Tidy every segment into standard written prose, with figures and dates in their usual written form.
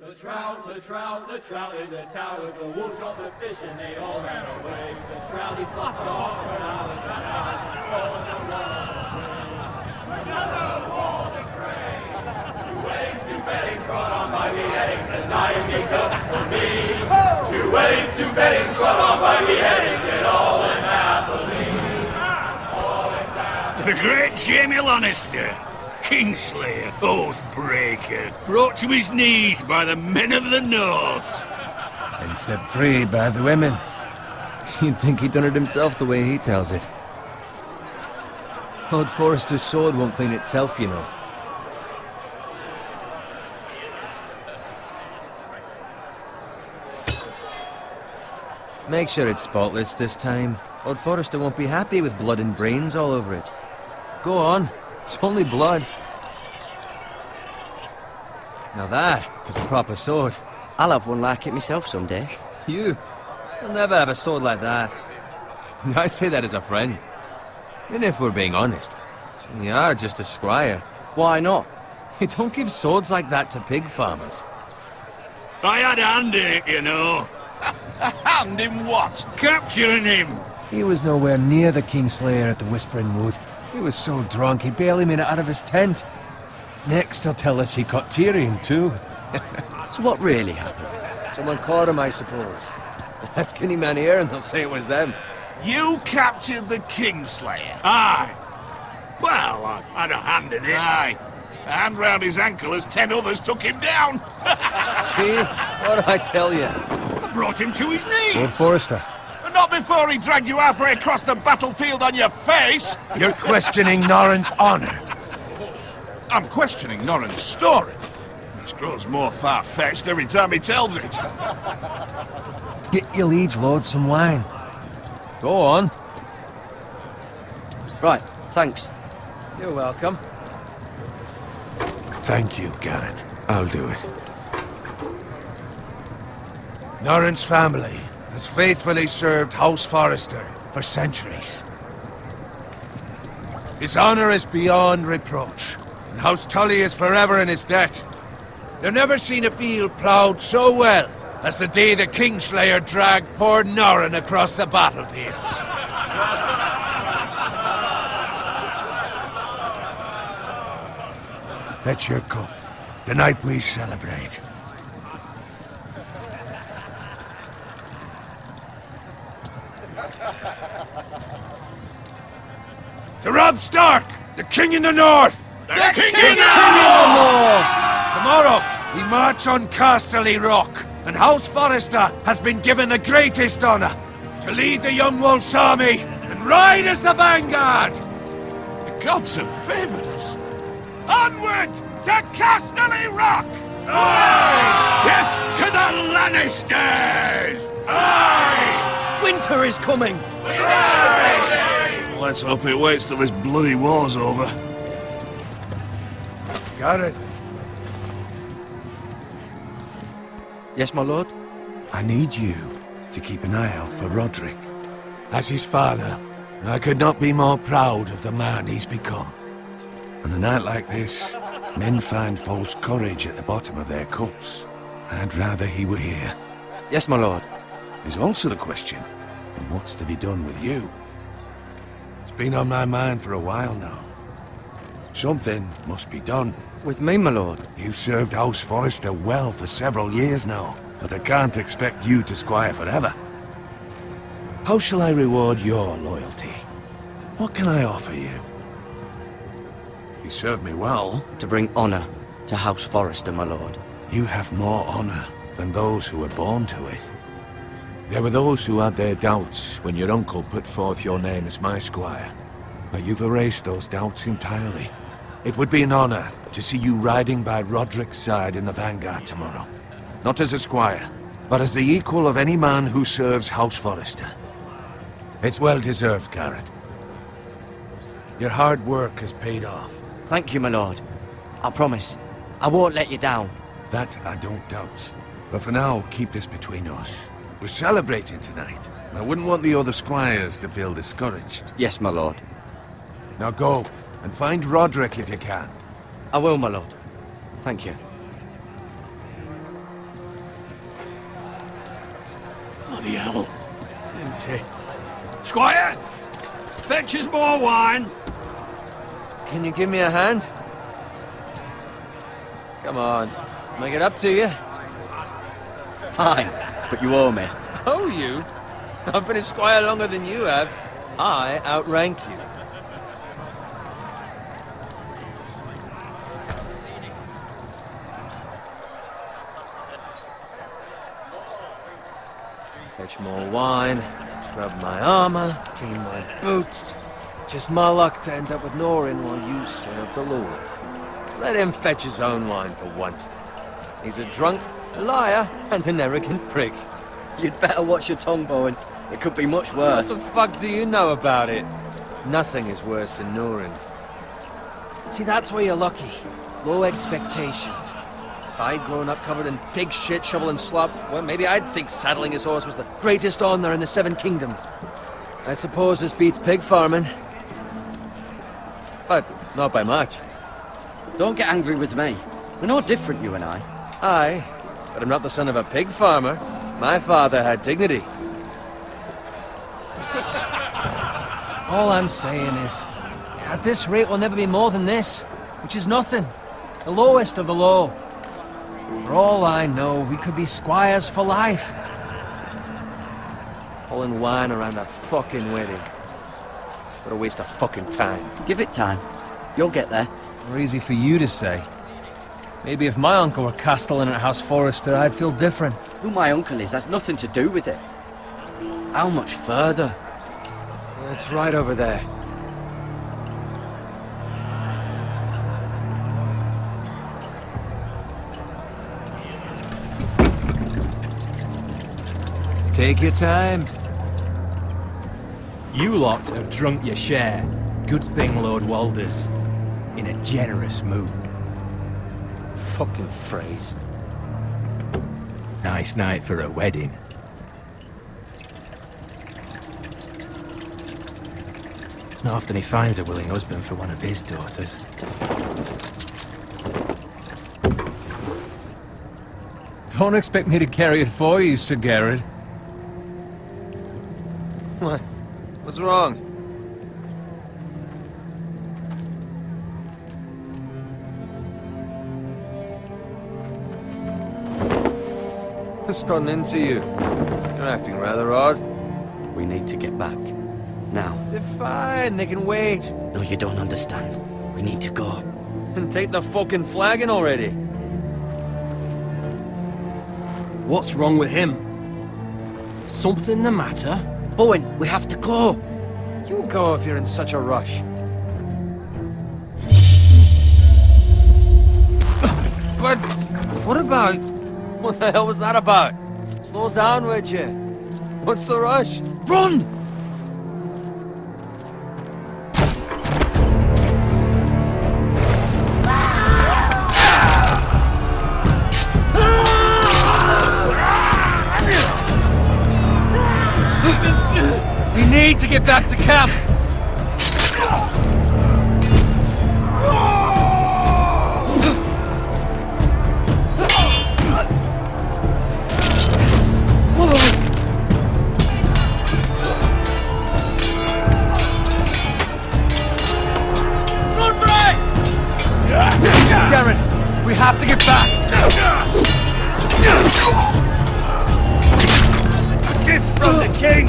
The trout in the towers, the wolves dropped the fish and they all ran away. The trout he flopped off for hours and hours and swallowed the water. Another war to pray. Two weddings, two beddings brought on by beheadings, and dying becomes for me. Two weddings, two beddings brought on by beheadings, and all is happily. The great Jamie Lannister, Kingslayer, Oathbreaker, brought to his knees by the men of the North. And set free by the women. You'd think he'd done it himself the way he tells it. Lord Forrester's sword won't clean itself, you know. Make sure it's spotless this time. Lord Forrester won't be happy with blood and brains all over it. Go on. It's only blood. Now that is a proper sword. I'll have one like it myself someday. You'll never have a sword like that. I say that as a friend. And if we're being honest, you are just a squire. Why not? You don't give swords like that to pig farmers. I had a hand in it, you know. A hand in what? Capturing him. He was nowhere near the Kingslayer at the Whispering Wood. He was so drunk he barely made it out of his tent. Next he'll tell us he caught Tyrion too. So what really happened? Someone caught him, I suppose. Ask any man here and they'll say it was them. You captured the Kingslayer? Aye. Well, I had a hand in it. Aye. A hand round his ankle as 10 others took him down. See? What did I tell you? I brought him to his knees. Lord Forrester. But not before he dragged you halfway across the battlefield on your face. You're questioning Norrin's honor. I'm questioning Norrin's story. Which grows more far-fetched every time he tells it. Get your liege lord some wine. Go on. Right, thanks. You're welcome. Thank you, Garrett. I'll do it. Norrin's family has faithfully served House Forrester for centuries. His honor is beyond reproach, and House Tully is forever in his debt. They've never seen a field ploughed so well as the day the Kingslayer dragged poor Norrin across the battlefield. Fetch your cup. Tonight we celebrate. To Robb Stark, the King in the North! The King in the North! Tomorrow, we march on Casterly Rock, and House Forrester has been given the greatest honor to lead the Young Wolf's army and ride as the vanguard! The gods have favored us. Onward to Casterly Rock! Aye! Death to the Lannisters! Aye! Winter is coming! Aye! Let's hope it waits till this bloody war's over. Got it. Yes, my lord? I need you to keep an eye out for Roderick. As his father, I could not be more proud of the man he's become. On a night like this, men find false courage at the bottom of their cups. I'd rather he were here. Yes, my lord. There's also the question of what's to be done with you. It's been on my mind for a while now. Something must be done. With me, my lord? You've served House Forrester well for several years now, but I can't expect you to squire forever. How shall I reward your loyalty? What can I offer you? You served me well. To bring honor to House Forrester, my lord. You have more honor than those who were born to it. There were those who had their doubts when your uncle put forth your name as my squire. But you've erased those doubts entirely. It would be an honor to see you riding by Roderick's side in the vanguard tomorrow. Not as a squire, but as the equal of any man who serves House Forrester. It's well deserved, Garrett. Your hard work has paid off. Thank you, my lord. I promise. I won't let you down. That I don't doubt. But for now, keep this between us. We're celebrating tonight. I wouldn't want the other squires to feel discouraged. Yes, my lord. Now go, and find Roderick if you can. I will, my lord. Thank you. plenty. Squire, fetch us more wine. Can you give me a hand? Come on, make it up to you. Fine, but you owe me. Oh, you? I've been a squire longer than you have. I outrank you. Fetch more wine, scrub my armor, clean my boots. Just my luck to end up with Norin while you serve the Lord. Let him fetch his own wine for once. He's a drunk, a liar, and an arrogant prick. You'd better watch your tongue, Bowen. It could be much What worse. the fuck do you know about it? Nothing is worse than Norin. See, that's where you're lucky. Low expectations. If I'd grown up covered in pig shit, shovel and slop, well, maybe I'd think saddling his horse was the greatest honor in the Seven Kingdoms. I suppose this beats pig farming. But not by much. Don't get angry with me. We're no different, you and I. Aye, but I'm not the son of a pig farmer. My father had dignity. All I'm saying is, at this rate we'll never be more than this, which is nothing. The lowest of the low. For all I know, we could be squires for life. Pulling wine around a fucking wedding. What a waste of fucking time. Give it time. You'll get there. More easy for you to say. Maybe if my uncle were castellan at House Forrester, I'd feel different. Who my uncle is has nothing to do with it. How much further? It's right over there. Take your time. You lot have drunk your share. Good thing Lord Walder's in a generous mood. Fucking phrase. Nice night for a wedding. It's not often he finds a willing husband for one of his daughters. Don't expect me to carry it for you, Sir Garrett. What? What's wrong? What's gotten into you? You're acting rather odd. We need to get back. Now. They're fine, they can wait. No, you don't understand. We need to go. And take the fucking flagon already. What's wrong with him? Something the matter? Bowen, we have to go. You go if you're in such a rush. But what about... What the hell was that about? Slow down, would you? What's the rush? Run! We need to get back to camp! Garrett, we have to get back! A gift from the king!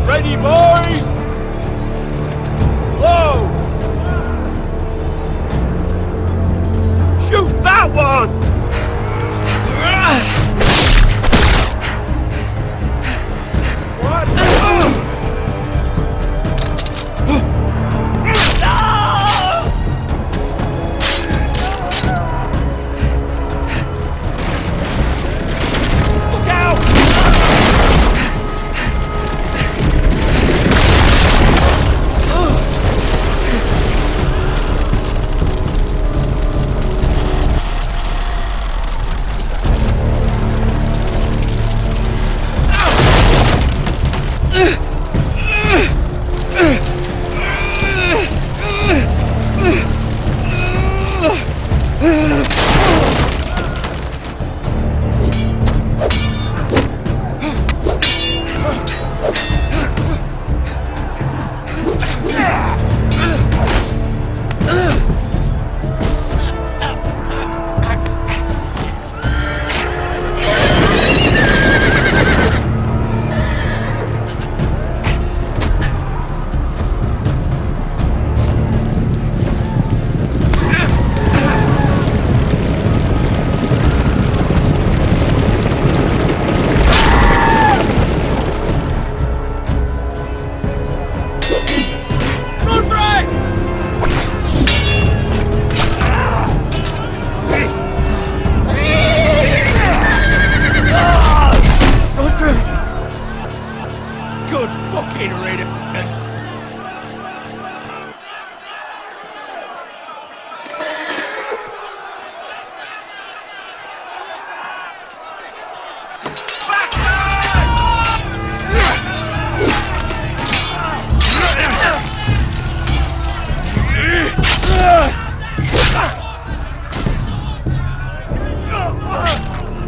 Ready, boys! Whoa!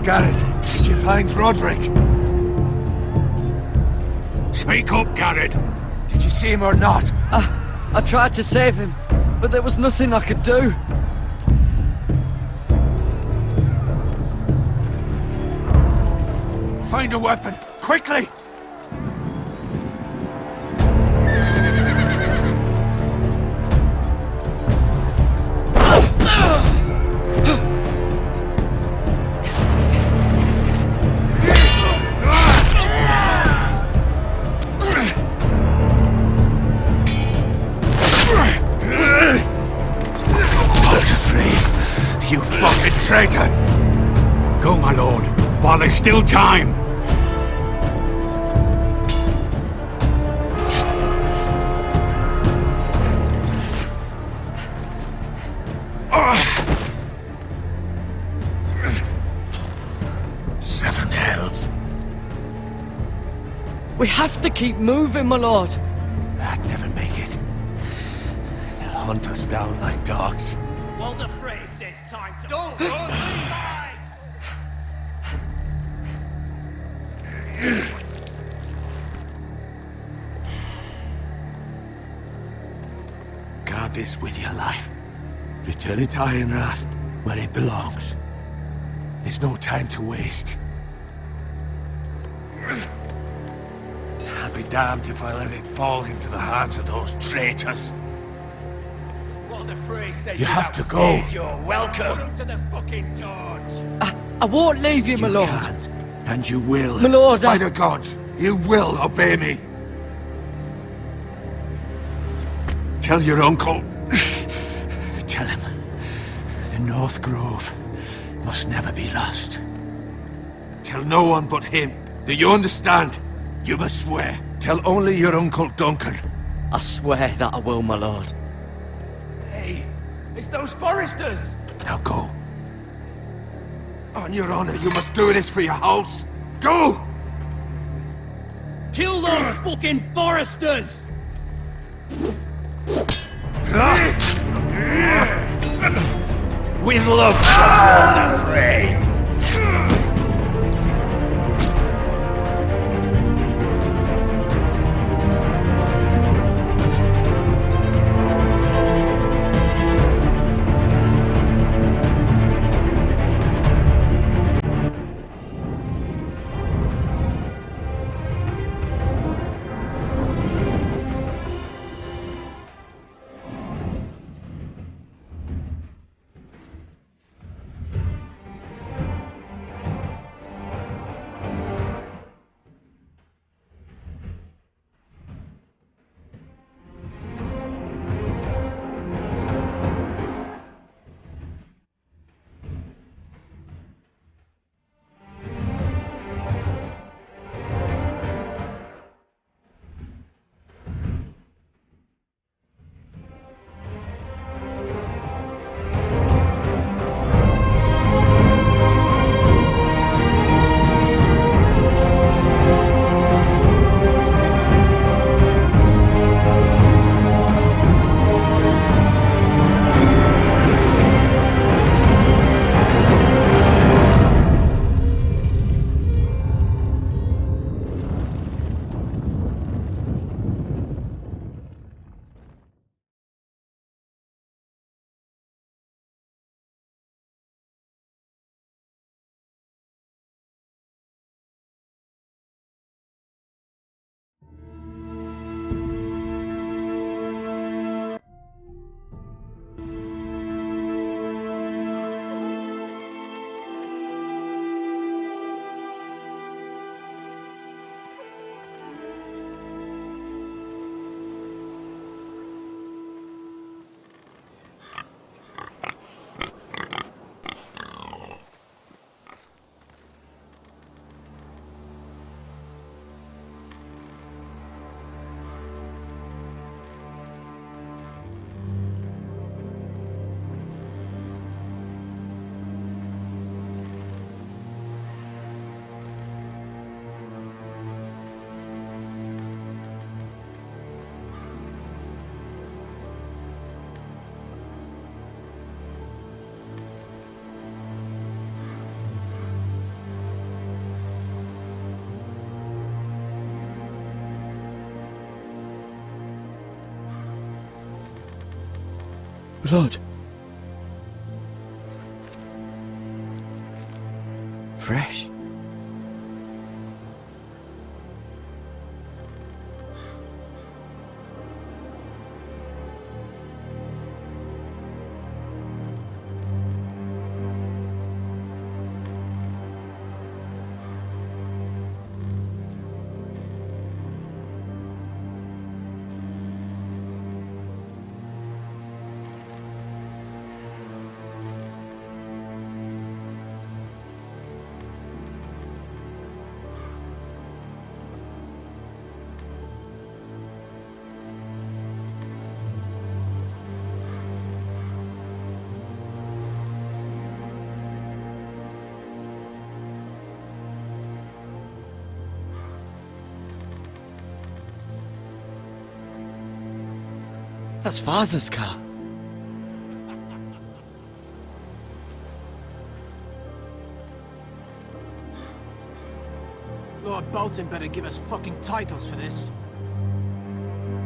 Garrett, did you find Roderick? Speak up, Garrett. Did you see him or not? I tried to save him, but there was nothing I could do. Find a weapon, quickly! You fucking traitor! Go, my lord, while there's still time. Seven hells. We have to keep moving, my lord. I'd never make it. They'll hunt us down like dogs. Walder Frey says time to... Don't run, Levites! Guard this with your life. Return it to Ironrath, where it belongs. There's no time to waste. I'll be damned if I let it fall into the hands of those traitors. Walder Frey says You have to go. You're welcome. Put him to the fucking torch. I won't leave you, my You lord. can, and you will. My lord, By the gods, you will obey me. Tell your uncle. Tell him. The North Grove must never be lost. Tell no one but him. Do you understand? You must swear. Tell only your Uncle Duncan. I swear that I will, my lord. Hey, it's those foresters. Now go. On your honor, you must do this for your house. Go! Kill those fucking foresters! With love, Walder Frey. Blood. Fresh. That's Father's car. Lord Bolton better give us fucking titles for this.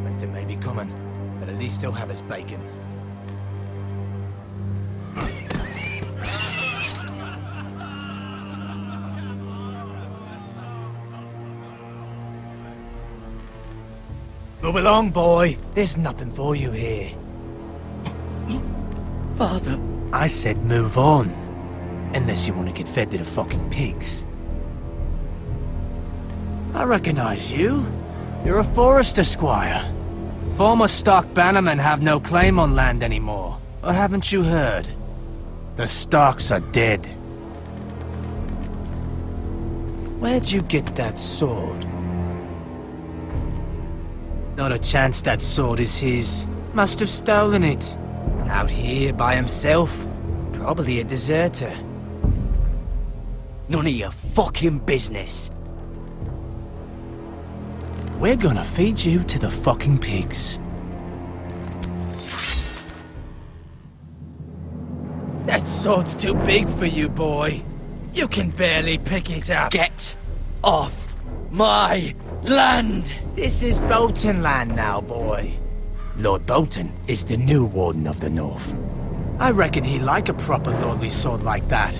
Winter may be coming, but at least he'll have his bacon. Move along, boy. There's nothing for you here. Father. I said move on. Unless you want to get fed to the fucking pigs. I recognize you. You're a Forester Squire. Former Stark bannermen have no claim on land anymore. Or haven't you heard? The Starks are dead. Where'd you get that sword? Not a chance that sword is his. Must have stolen it. Out here by himself. Probably a deserter. None of your fucking business. We're gonna feed you to the fucking pigs. That sword's too big for you, boy. You can barely pick it up. Get off my land! This is Bolton land now, boy. Lord Bolton is the new Warden of the North. I reckon he'd like a proper lordly sword like that.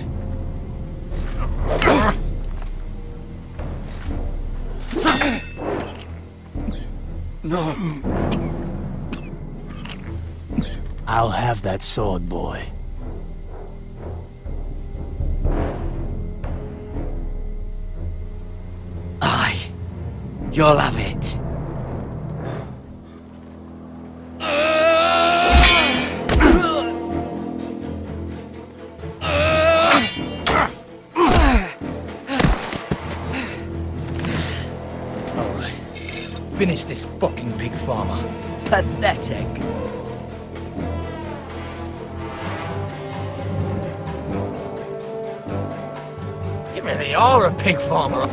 No. I'll have that sword, boy. Aye. You'll have it. Finish this fucking pig farmer. Pathetic. You really are a pig farmer.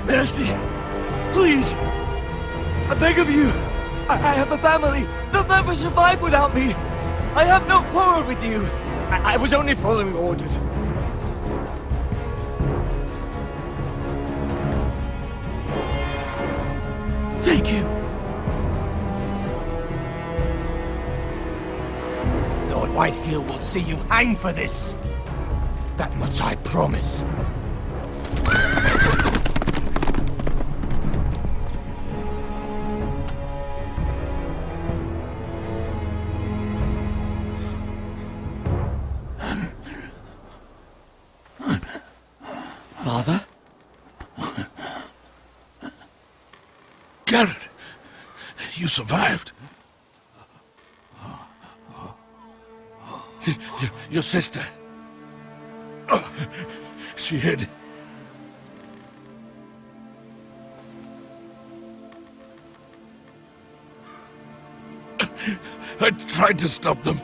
Mercy! Please! I beg of you! I have a family! They'll never survive without me! I have no quarrel with you! I was only following orders. Thank you. Lord Whitehill will see you hang for this. That much I promise. Father? Garrett, you survived. Your sister. Oh, she hid. I tried to stop them.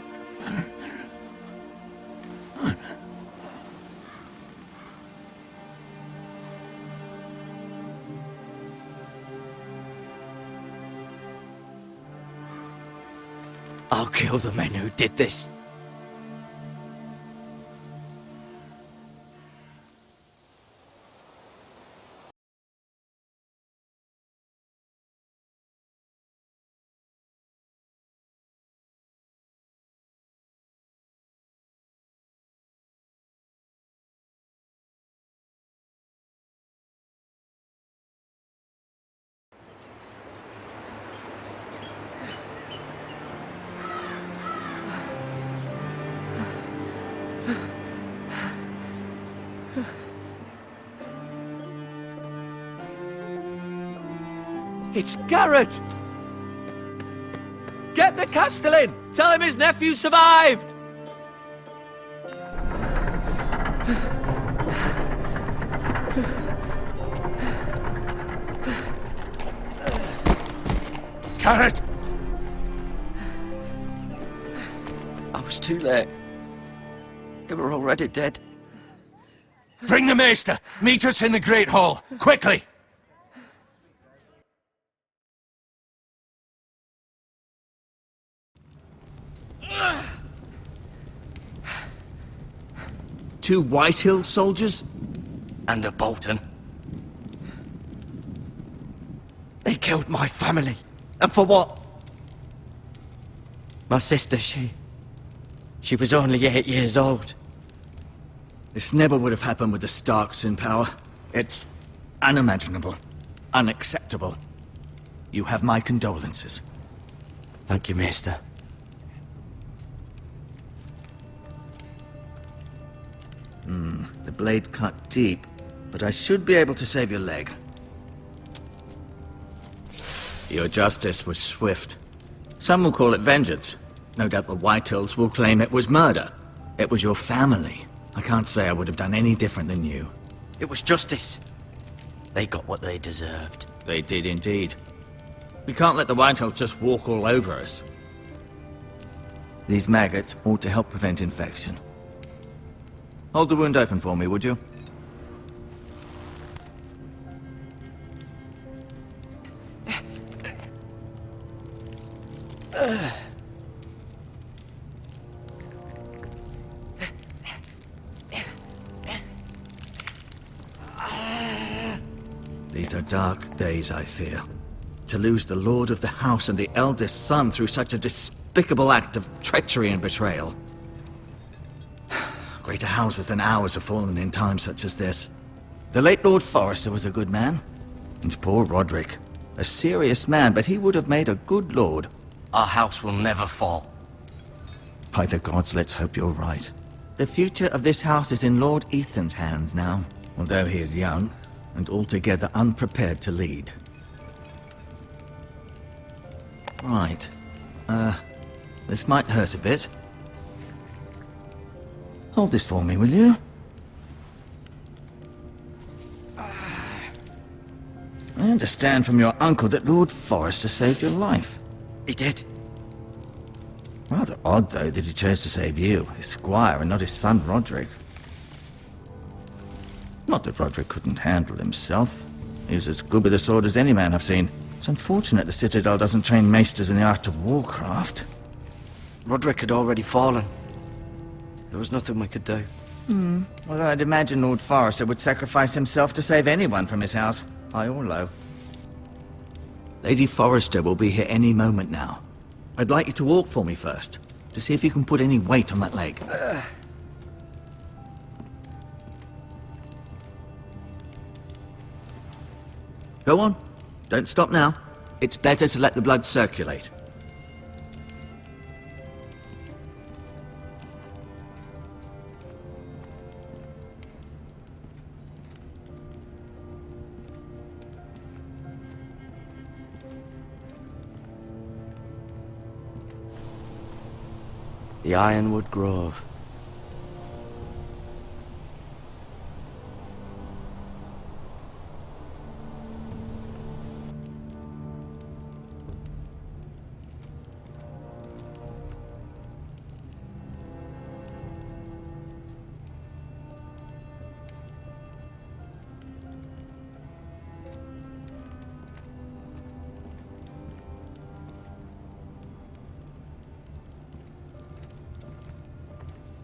I'll kill the men who did this. It's Garrett! Get the Castellan! Tell him his nephew survived! Garrett! I was too late. They were already dead. Bring the Maester! Meet us in the Great Hall, quickly! Two Whitehill soldiers? And a Bolton. They killed my family. And for what? My sister, she was only 8 years old. This never would have happened with the Starks in power. It's unimaginable. Unacceptable. You have my condolences. Thank you, Maester. The blade cut deep, but I should be able to save your leg. Your justice was swift. Some will call it vengeance. No doubt the Whitehills will claim it was murder. It was your family. I can't say I would have done any different than you. It was justice. They got what they deserved. They did indeed. We can't let the Whitehills just walk all over us. These maggots ought to help prevent infection. Hold the wound open for me, would you? These are dark days, I fear. To lose the lord of the house and the eldest son through such a despicable act of treachery and betrayal. Greater houses than ours have fallen in times such as this. The late Lord Forrester was a good man. And poor Roderick. A serious man, but he would have made a good lord. Our house will never fall. By the gods, let's hope you're right. The future of this house is in Lord Ethan's hands now, although he is young and altogether unprepared to lead. Right. This might hurt a bit. Hold this for me, will you? I understand from your uncle that Lord Forrester saved your life. He did. Rather odd, though, that he chose to save you, his squire, and not his son Roderick. Not that Roderick couldn't handle himself. He was as good with a sword as any man I've seen. It's unfortunate the Citadel doesn't train maesters in the art of warcraft. Roderick had already fallen. There was nothing we could do. Although I'd imagine Lord Forrester would sacrifice himself to save anyone from his house, high or low. Lady Forrester will be here any moment now. I'd like you to walk for me first, to see if you can put any weight on that leg. Go on. Don't stop now. It's better to let the blood circulate. The Ironwood Grove.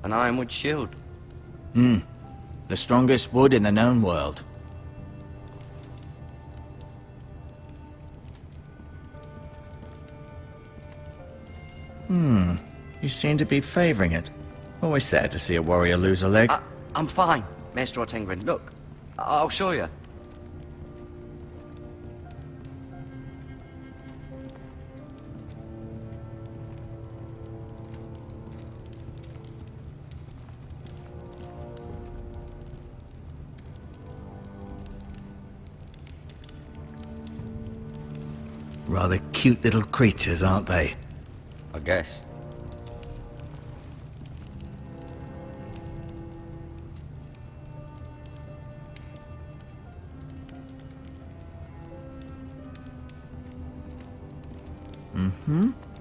An ironwood shield. The strongest wood in the known world. You seem to be favoring it. Always sad to see a warrior lose a leg. I'm fine, Maester Ortengrin. Look, I'll show you. Rather cute little creatures, aren't they? I guess.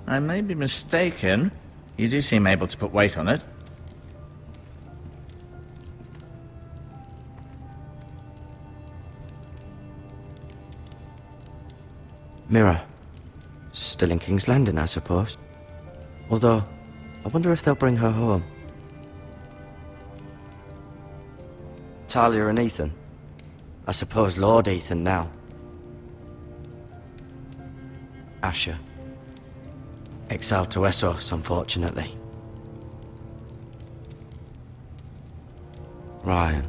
I may be mistaken. You do seem able to put weight on it. Mirror. Still in King's Landing, I suppose. Although, I wonder if they'll bring her home. Talia and Ethan. I suppose Lord Ethan now. Asher. Exiled to Essos, unfortunately. Ryan.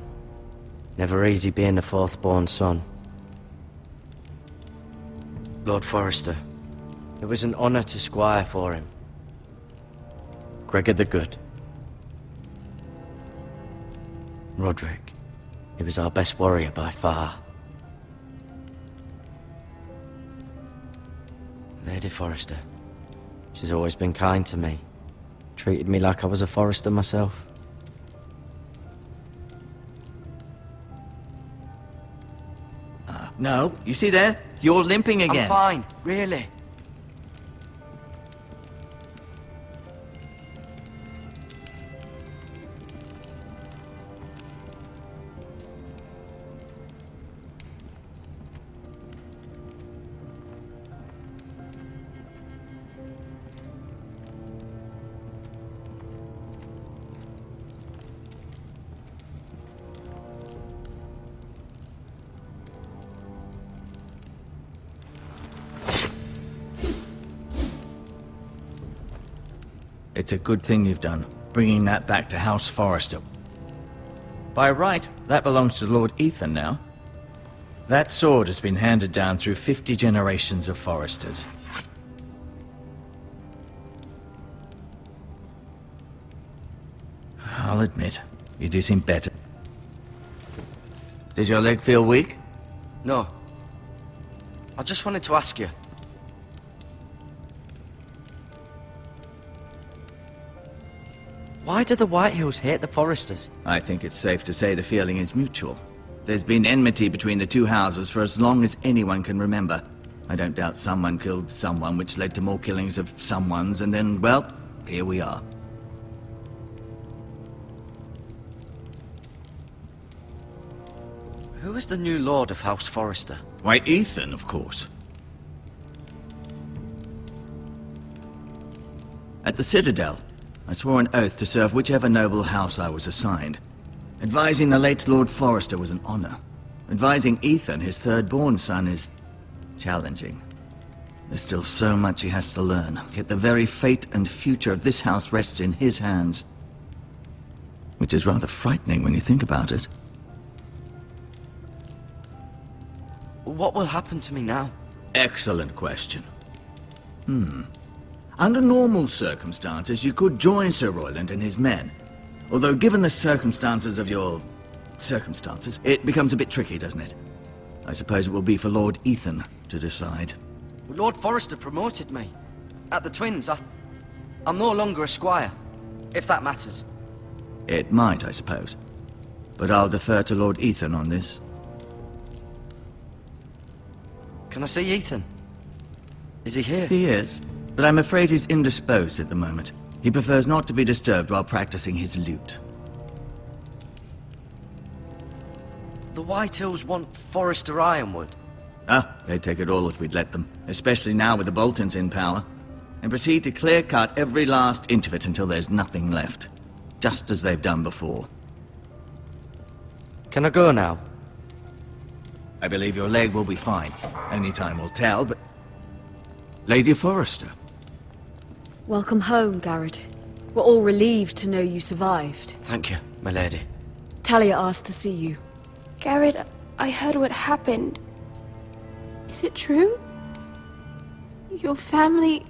Never easy being the fourth-born son. Lord Forrester. It was an honor to squire for him. Gregor the Good. Roderick. He was our best warrior by far. Lady Forrester. She's always been kind to me. Treated me like I was a Forrester myself. No, you see there? You're limping again. I'm fine, really. It's a good thing you've done, bringing that back to House Forrester. By right, that belongs to Lord Ethan now. That sword has been handed down through 50 generations of Forresters. I'll admit, you do seem better. Did your leg feel weak? No. I just wanted to ask you. Why do the Whitehills hate the Forresters? I think it's safe to say the feeling is mutual. There's been enmity between the two houses for as long as anyone can remember. I don't doubt someone killed someone, which led to more killings of someones, and then, well, here we are. Who is the new Lord of House Forrester? Why, Ethan, of course. At the Citadel, I swore an oath to serve whichever noble house I was assigned. Advising the late Lord Forrester was an honor. Advising Ethan, his third-born son, is challenging. There's still so much he has to learn, yet the very fate and future of this house rests in his hands. Which is rather frightening when you think about it. What will happen to me now? Excellent question. Under normal circumstances, you could join Sir Royland and his men. Although given the circumstances of your... circumstances, it becomes a bit tricky, doesn't it? I suppose it will be for Lord Ethan to decide. Lord Forrester promoted me. At the Twins, I'm no longer a squire, if that matters. It might, I suppose. But I'll defer to Lord Ethan on this. Can I see Ethan? Is he here? He is, but I'm afraid he's indisposed at the moment. He prefers not to be disturbed while practicing his lute. The Whitehills want Forrester Ironwood. Ah, they'd take it all if we'd let them, especially now with the Boltons in power, and proceed to clear-cut every last inch of it until there's nothing left, just as they've done before. Can I go now? I believe your leg will be fine. Only time will tell, but... Lady Forrester. Welcome home, Garrett. We're all relieved to know you survived. Thank you, my lady. Talia asked to see you. Garrett, I heard what happened. Is it true? Your family...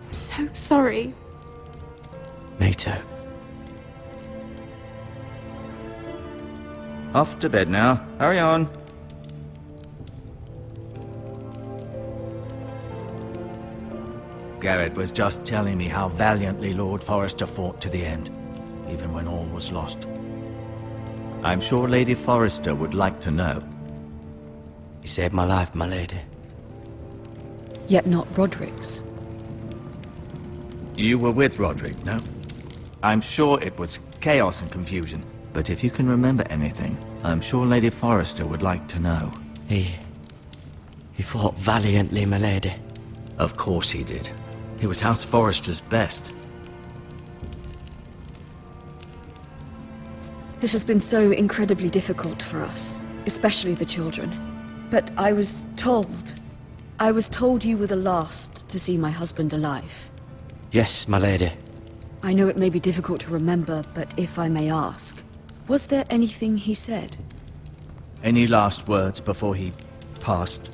I'm so sorry. Me too. Off to bed now. Hurry on. Garrett was just telling me how valiantly Lord Forrester fought to the end, even when all was lost. I'm sure Lady Forrester would like to know. You saved my life, my lady. Yet not Roderick's. You were with Roderick, no? I'm sure it was chaos and confusion, but if you can remember anything, I'm sure Lady Forrester would like to know. He fought valiantly, my lady. Of course he did. He was House Forrester's best. This has been so incredibly difficult for us, especially the children. But I was told you were the last to see my husband alive. Yes, my lady. I know it may be difficult to remember, but if I may ask, was there anything he said? Any last words before he passed?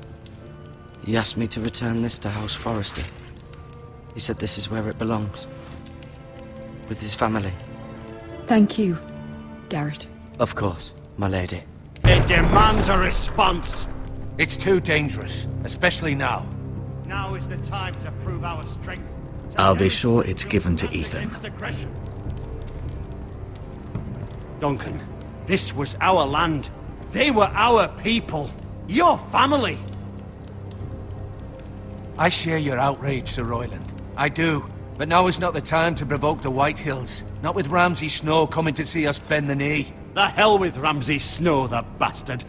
He asked me to return this to House Forrester. He said this is where it belongs. With his family. Thank you, Garrett. Of course, my lady. It demands a response. It's too dangerous, especially now. Now is the time to prove our strength. I'll be sure it's given to Ethan. Duncan, this was our land. They were our people. Your family. I share your outrage, Sir Royland. I do. But now is not the time to provoke the Whitehills. Not with Ramsay Snow coming to see us bend the knee. The hell with Ramsay Snow, the bastard.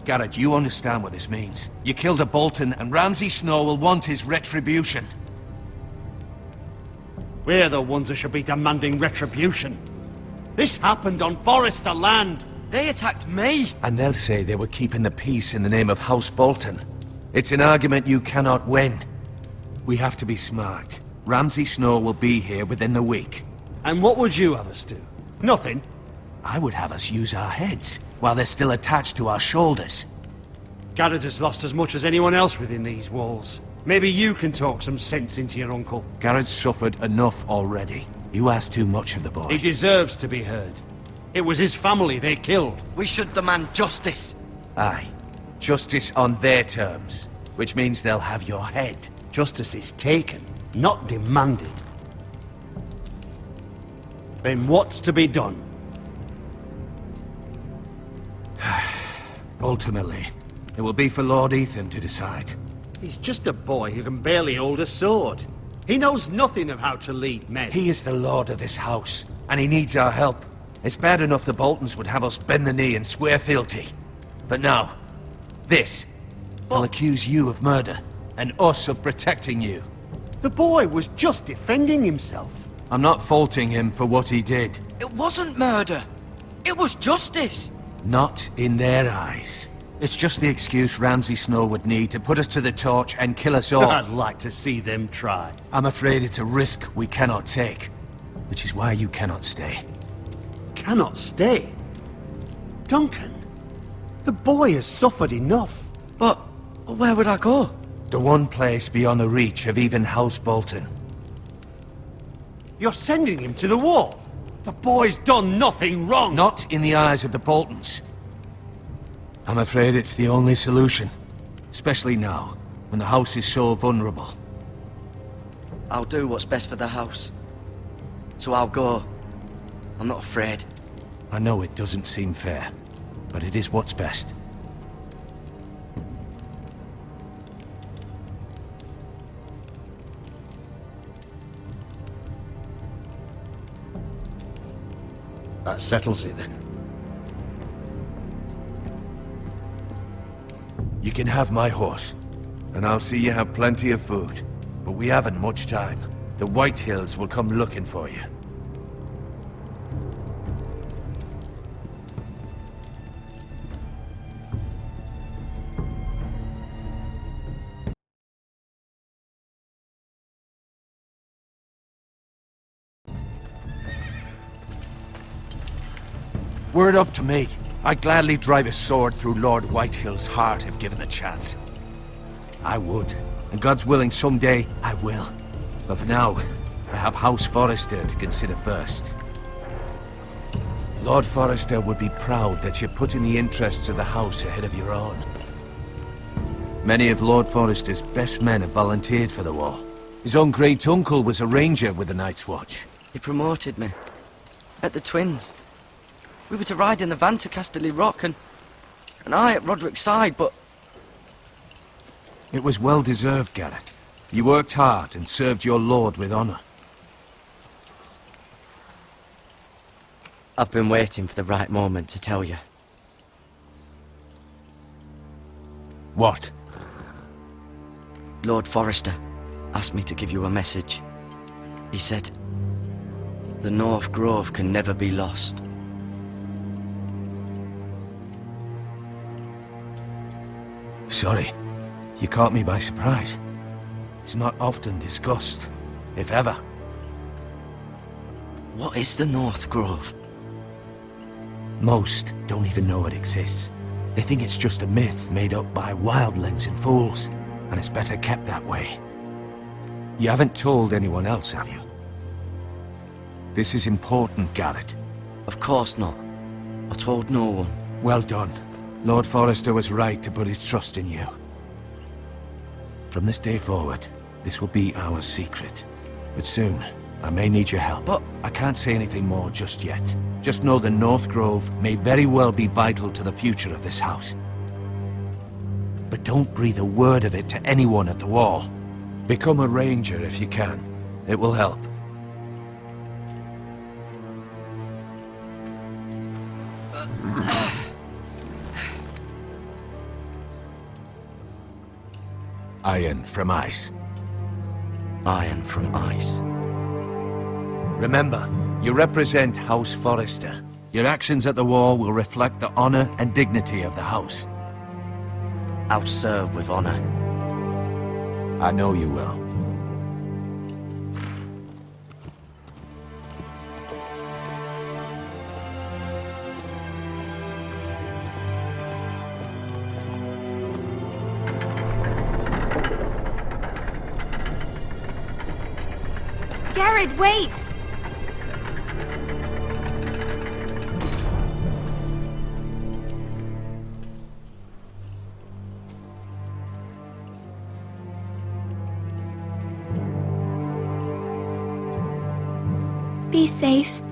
Garrett, you understand what this means. You killed a Bolton, and Ramsay Snow will want his retribution. We're the ones that should be demanding retribution. This happened on Forrester land. They attacked me! And they'll say they were keeping the peace in the name of House Bolton. It's an argument you cannot win. We have to be smart. Ramsay Snow will be here within the week. And what would you have us do? Nothing. I would have us use our heads, while they're still attached to our shoulders. Garrett has lost as much as anyone else within these walls. Maybe you can talk some sense into your uncle. Garrett's suffered enough already. You ask too much of the boy. He deserves to be heard. It was his family they killed. We should demand justice. Aye. Justice on their terms, which means they'll have your head. Justice is taken, not demanded. Then what's to be done? Ultimately, it will be for Lord Ethan to decide. He's just a boy who can barely hold a sword. He knows nothing of how to lead men. He is the lord of this house, and he needs our help. It's bad enough the Boltons would have us bend the knee and swear fealty. But now, this. They'll accuse you of murder, and us of protecting you. The boy was just defending himself. I'm not faulting him for what he did. It wasn't murder. It was justice! Not in their eyes. It's just the excuse Ramsay Snow would need to put us to the torch and kill us all. I'd like to see them try. I'm afraid it's a risk we cannot take, which is why you cannot stay. Cannot stay? Duncan, the boy has suffered enough. But where would I go? The one place beyond the reach of even House Bolton. You're sending him to the wall. The boy's done nothing wrong. Not in the eyes of the Boltons. I'm afraid it's the only solution. Especially now, when the house is so vulnerable. I'll do what's best for the house. So I'll go. I'm not afraid. I know it doesn't seem fair, but it is what's best. That settles it then. You can have my horse, and I'll see you have plenty of food. But we haven't much time. The White Hills will come looking for you. Were it up to me, I'd gladly drive a sword through Lord Whitehill's heart if given a chance. I would, and God's willing someday I will. But for now, I have House Forrester to consider first. Lord Forrester would be proud that you're putting the interests of the house ahead of your own. Many of Lord Forrester's best men have volunteered for the war. His own great-uncle was a ranger with the Night's Watch. He promoted me. At the Twins. We were to ride in the van to Casterly Rock, and I at Roderick's side, but... It was well-deserved, Garrett. You worked hard and served your lord with honor. I've been waiting for the right moment to tell you. What? Lord Forrester asked me to give you a message. He said, the North Grove can never be lost. Sorry. You caught me by surprise. It's not often discussed, if ever. What is the North Grove? Most don't even know it exists. They think it's just a myth made up by wildlings and fools, and it's better kept that way. You haven't told anyone else, have you? This is important, Garrett. Of course not. I told no one. Well done. Lord Forrester was right to put his trust in you. From this day forward, this will be our secret. But soon, I may need your help. But I can't say anything more just yet. Just know the North Grove may very well be vital to the future of this house. But don't breathe a word of it to anyone at the wall. Become a ranger if you can. It will help. Iron from ice. Iron from ice. Remember, you represent House Forrester. Your actions at the war will reflect the honor and dignity of the house. I'll serve with honor. I know you will. Garrett, wait! Be safe.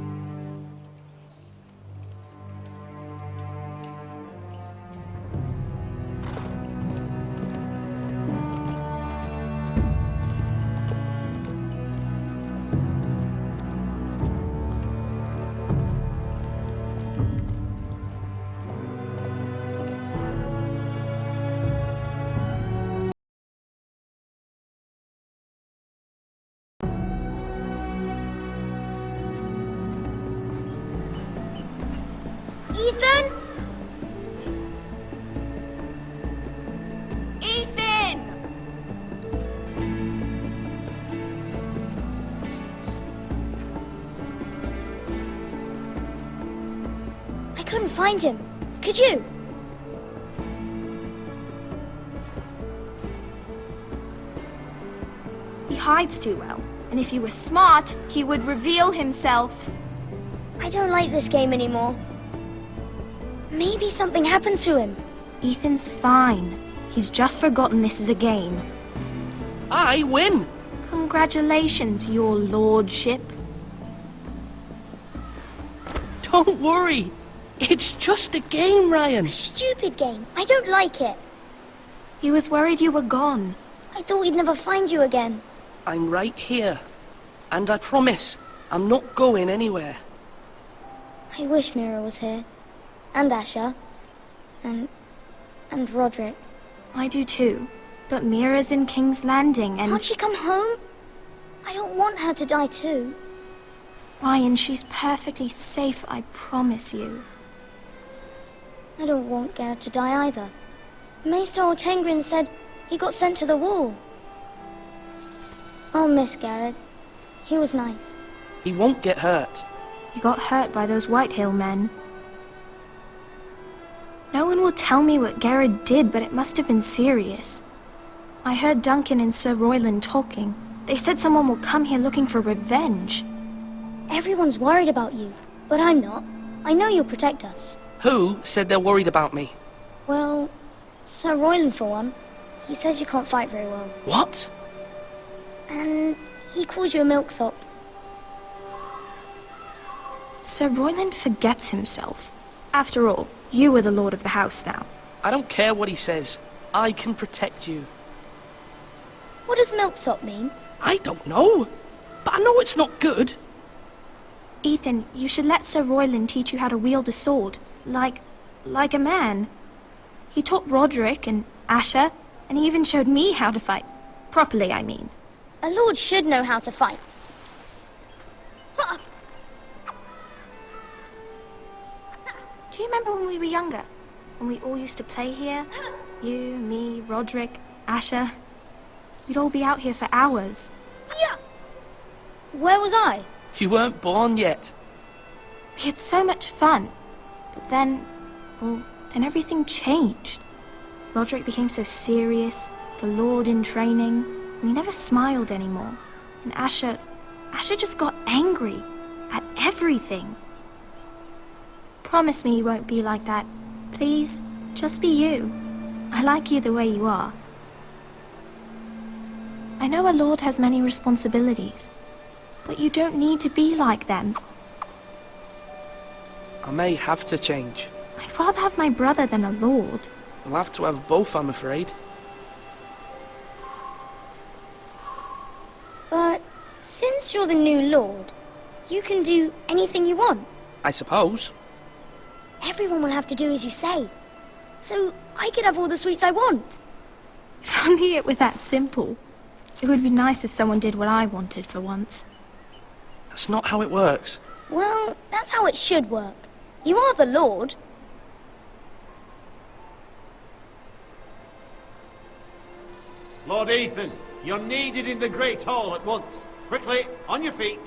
Ethan? Ethan! I couldn't find him. Could you? He hides too well, and if he were smart, he would reveal himself. I don't like this game anymore. Maybe something happened to him. Ethan's fine. He's just forgotten this is a game. I win! Congratulations, your lordship. Don't worry. It's just a game, Ryan. Stupid game. I don't like it. He was worried you were gone. I thought we'd never find you again. I'm right here. And I promise, I'm not going anywhere. I wish Mira was here. And Asher. And Roderick. I do too. But Mira's in King's Landing and... Can't she come home? I don't want her to die too. Ryan, she's perfectly safe, I promise you. I don't want Garrett to die either. Maester Ortengrin said he got sent to the wall. I'll miss Garrett. He was nice. He won't get hurt. He got hurt by those Whitehill men. No one will tell me what Garrett did, but it must have been serious. I heard Duncan and Sir Royland talking. They said someone will come here looking for revenge. Everyone's worried about you, but I'm not. I know you'll protect us. Who said they're worried about me? Well, Sir Royland for one. He says you can't fight very well. What? And he calls you a milksop. Sir Royland forgets himself. After all, you are the lord of the house now. I don't care what he says. I can protect you. What does milksop mean? I don't know. But I know it's not good. Ethan, you should let Sir Royland teach you how to wield a sword. Like a man. He taught Roderick and Asher, and he even showed me how to fight. Properly, I mean. A lord should know how to fight. Do you remember when we were younger? When we all used to play here? You, me, Roderick, Asher. We'd all be out here for hours. Yeah. Where was I? You weren't born yet. We had so much fun. But then, well, then everything changed. Roderick became so serious, the Lord in training, and he never smiled anymore. And Asher just got angry at everything. Promise me you won't be like that. Please, just be you. I like you the way you are. I know a lord has many responsibilities, but you don't need to be like them. I may have to change. I'd rather have my brother than a lord. I'll have to have both, I'm afraid. But since you're the new lord, you can do anything you want. I suppose. Everyone will have to do as you say. So I could have all the sweets I want. If only it were that simple. It would be nice if someone did what I wanted for once. That's not how it works. Well, that's how it should work. You are the lord. Lord Ethan, you're needed in the Great Hall at once. Quickly, on your feet.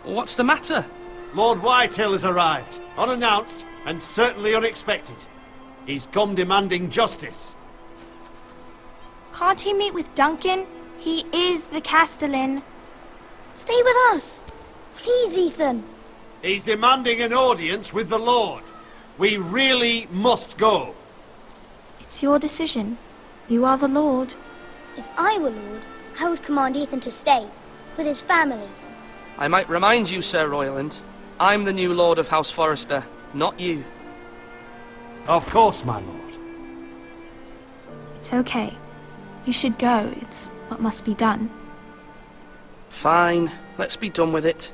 What's the matter? Lord Whitehill has arrived, unannounced and certainly unexpected. He's come demanding justice. Can't he meet with Duncan? He is the Castellan. Stay with us. Please, Ethan. He's demanding an audience with the Lord. We really must go. It's your decision. You are the Lord. If I were lord, I would command Ethan to stay with his family. I might remind you, Sir Royland, I'm the new Lord of House Forrester, not you. Of course, my lord. It's okay. You should go. It's what must be done. Fine, let's be done with it.